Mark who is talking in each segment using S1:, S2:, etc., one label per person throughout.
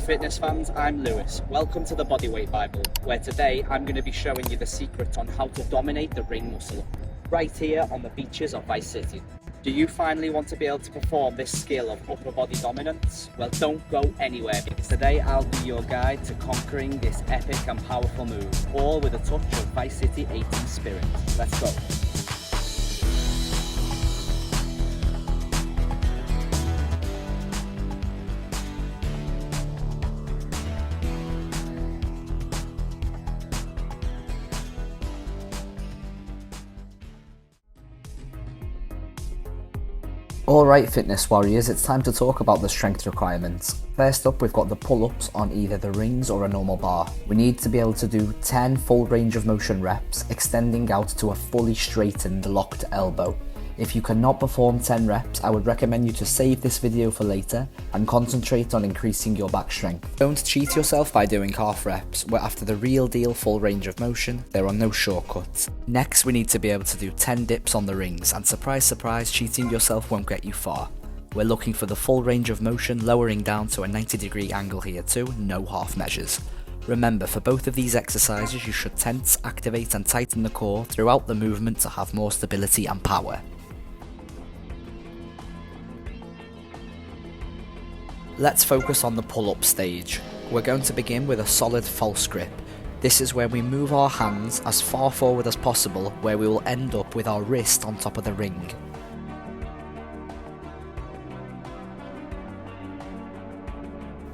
S1: fitness fans, I'm Lewis. Welcome to the Bodyweight Bible, where today I'm going to be showing you the secret on how to dominate the ring muscle up, right here on the beaches of Vice City. Do you finally want to be able to perform this skill of upper body dominance? Well, don't go anywhere, because today I'll be your guide to conquering this epic and powerful move, all with a touch of Vice City 80s spirit. Let's go.
S2: Alright fitness warriors, it's time to talk about the strength requirements. First up, we've got the pull-ups on either the rings or a normal bar. We need to be able to do 10 full range of motion reps, extending out to a fully straightened locked elbow. If you cannot perform 10 reps, I would recommend you to save this video for later and concentrate on increasing your back strength. Don't cheat yourself by doing half reps, where after the real deal full range of motion, there are no shortcuts. Next, we need to be able to do 10 dips on the rings, and surprise surprise, cheating yourself won't get you far. We're looking for the full range of motion, lowering down to a 90-degree angle here too, no half measures. Remember, for both of these exercises you should tense, activate and tighten the core throughout the movement to have more stability and power. Let's focus on the pull-up stage. We're going to begin with a solid false grip. This is where we move our hands as far forward as possible, where we will end up with our wrist on top of the ring.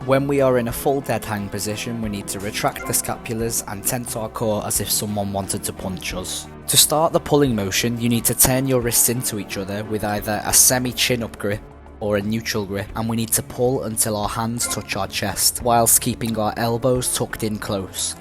S2: When we are in a full dead hang position, we need to retract the scapulars and tense our core as if someone wanted to punch us. To start the pulling motion, you need to turn your wrists into each other with either a semi-chin-up grip or a neutral grip, and we need to pull until our hands touch our chest, whilst keeping our elbows tucked in close.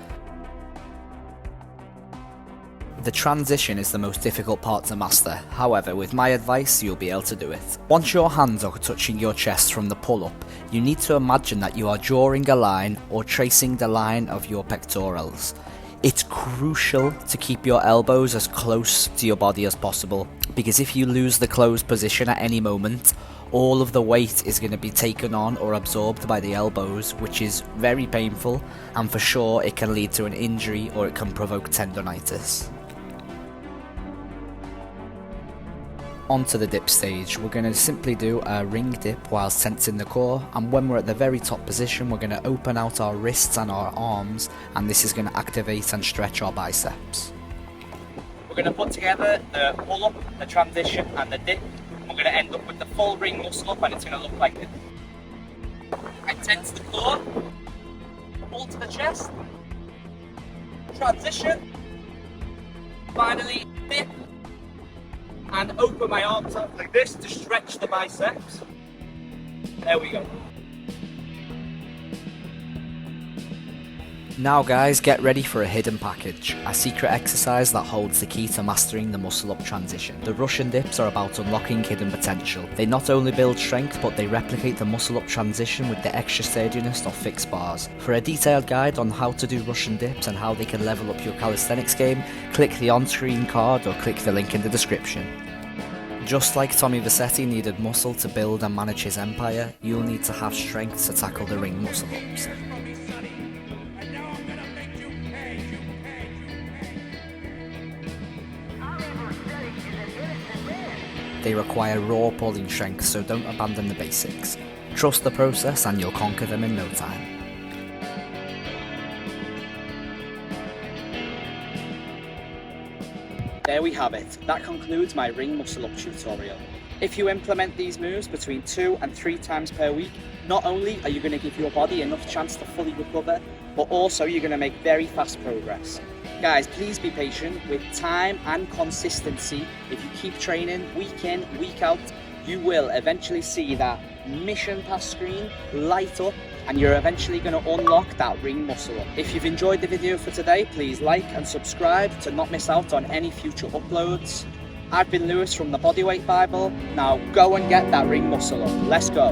S2: The transition is the most difficult part to master, however with my advice you'll be able to do it. Once your hands are touching your chest from the pull-up, you need to imagine that you are drawing a line or tracing the line of your pectorals. It's crucial to keep your elbows as close to your body as possible, because if you lose the closed position at any moment, all of the weight is going to be taken on or absorbed by the elbows, which is very painful, and for sure it can lead to an injury or it can provoke tendonitis. Onto the dip stage, we're going to simply do a ring dip whilst tensing the core, and when we're at the very top position we're going to open out our wrists and our arms, and this is going to activate and stretch our biceps.
S1: We're going to put together the pull-up, the transition and the dip. We're going to end up with the full ring muscle up, and it's going to look like this. I tense the core, pull to the chest, transition, finally dip, and open my arms up like this to stretch the biceps. There we go.
S2: Now guys, get ready for a hidden package, a secret exercise that holds the key to mastering the muscle up transition. The Russian dips are about unlocking hidden potential. They not only build strength, but they replicate the muscle up transition with the extra sturdiness of fixed bars. For a detailed guide on how to do Russian dips and how they can level up your calisthenics game, click the on-screen card or click the link in the description. Just like Tommy Vercetti needed muscle to build and manage his empire, you'll need to have strength to tackle the ring muscle ups. They require raw pulling strength, so don't abandon the basics. Trust the process and you'll conquer them in no time.
S1: There we have it. That concludes my ring muscle up tutorial. If you implement these moves between 2 and 3 times per week, not only are you going to give your body enough chance to fully recover, but also you're going to make very fast progress. Guys, please be patient. With time and consistency, if you keep training week in, week out, you will eventually see that mission pass screen light up, and you're eventually going to unlock that ring muscle up. If you've enjoyed the video for today, please like and subscribe to not miss out on any future uploads. I've been Lewis from the Bodyweight Bible. Now go and get that ring muscle up. Let's go.